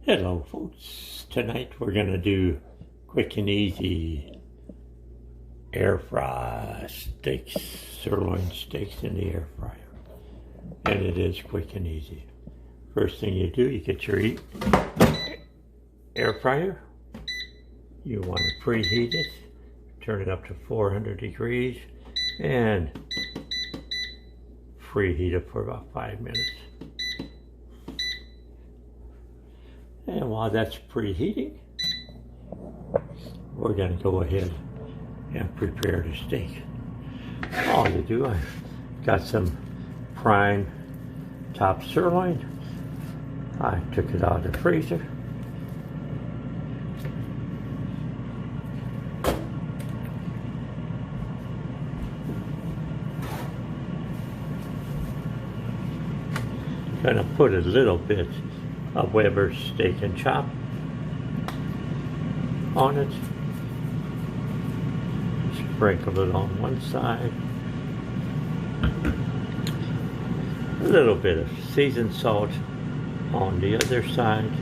Hello folks, tonight we're going to do quick and easy air fry steaks, sirloin steaks in the air fryer. And it is quick and easy. First thing you do, you get your air fryer. You want to preheat it, turn it up to 400 degrees and preheat it for about 5 minutes. And while that's preheating, we're going to go ahead and prepare the steak. All you do, I got some prime top sirloin. I took it out of the freezer. Gonna put a little bit of Weber's Steak and Chop on it. Sprinkle it on one side. A little bit of seasoned salt on the other side.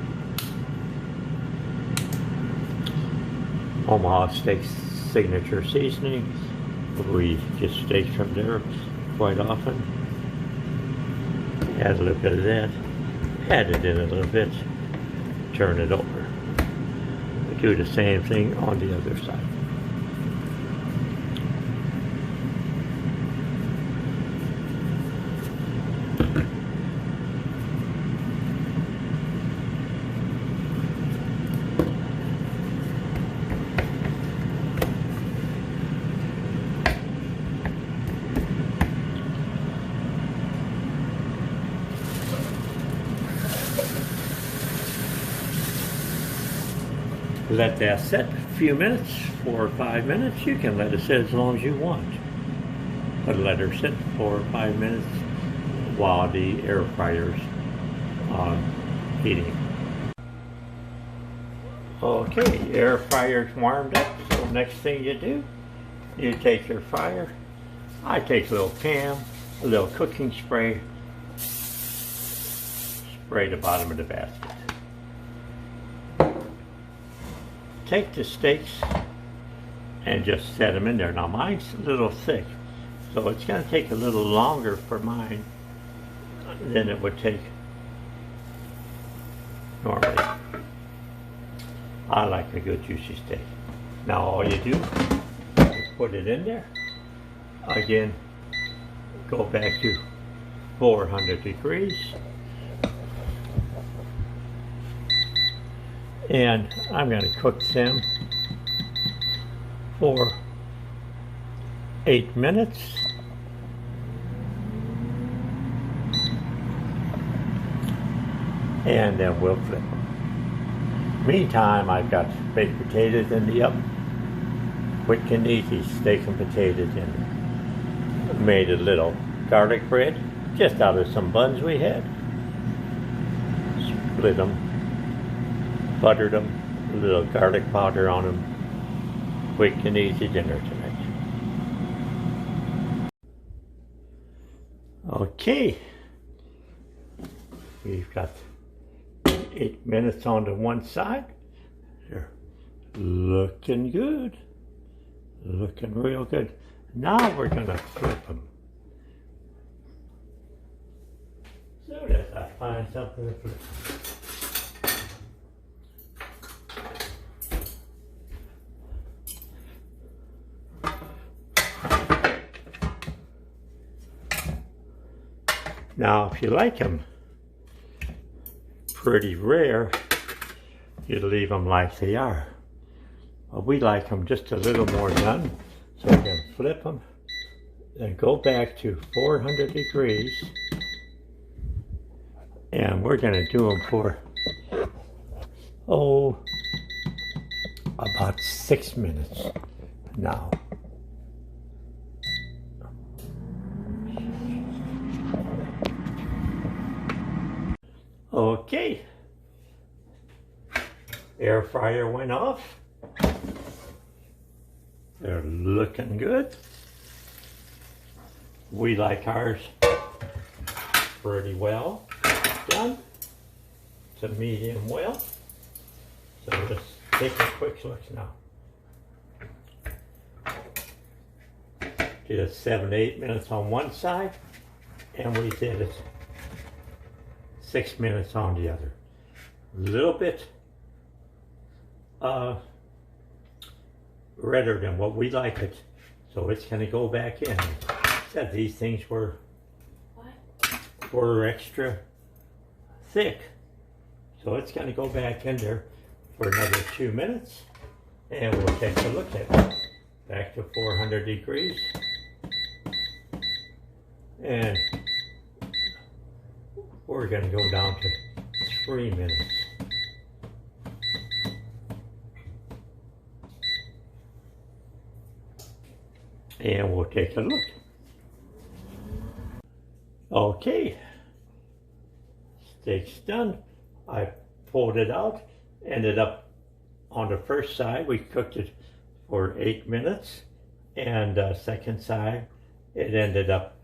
Omaha Steaks signature seasoning. We get steaks from there quite often. Add a little bit of that. Add it in a little bit, turn it over. Do the same thing on the other side. Let that sit a few minutes, 4 or 5 minutes. You can let it sit as long as you want. But let her sit 4 or 5 minutes while the air fryer's heating. Okay, air fryer's warmed up. So next thing you do, you take your fryer. I take a little Pam, a little cooking spray, spray the bottom of the basket. Take the steaks and just set them in there. Now mine's a little thick, so it's going to take a little longer for mine than it would take normally. I like a good juicy steak. Now all you do, you put it in there. Again, go back to 400 degrees. And I'm going to cook them for 8 minutes. And then we'll flip them. Meantime, I've got baked potatoes in the oven. Quick and easy steak and potatoes in there. Made a little garlic bread just out of some buns we had. Split them. Buttered them, a little garlic powder on them. Quick and easy dinner tonight. Okay, we've got 8 minutes on to one side. They're looking good, looking real good. Now we're gonna flip them. So that I find something to flip. Now, if you like them pretty rare, you leave them like they are. But we like them just a little more done, so we're going to flip them, then go back to 400 degrees, and we're going to do them for, about 6 minutes now. Okay, air fryer went off. They're looking good. We like ours pretty well done. to medium well. So let's take a quick look now. Did it 7 to 8 minutes on one side, and we did it 6 minutes on the other. A little bit redder than what we like it, so it's going to go back in. Said these things were extra thick, so it's going to go back in there for another 2 minutes, and we'll take a look at it. Back to 400 degrees, and we're going to go down to 3 minutes. And we'll take a look. Okay, steak's done. I pulled it out, ended up on the first side, we cooked it for 8 minutes, and second side, it ended up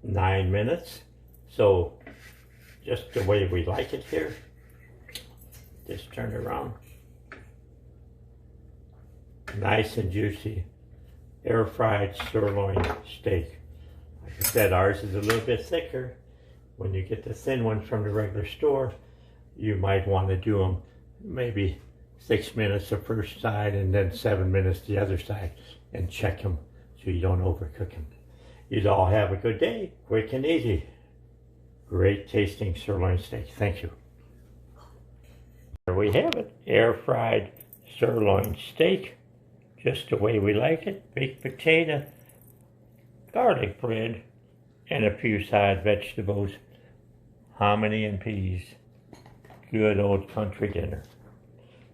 9 minutes. So just the way we like it here. Just turn it around. Nice and juicy air fried sirloin steak. Like I said, ours is a little bit thicker. When you get the thin ones from the regular store, you might want to do them maybe 6 minutes the first side and then 7 minutes the other side, and check them so you don't overcook them. You'd all have a good day, quick and easy. Great tasting sirloin steak. Thank you. There we have it, air fried sirloin steak, just the way we like it. Baked potato, garlic bread, and a few side vegetables, hominy and peas. Good old country dinner.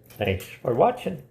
Thanks for watching.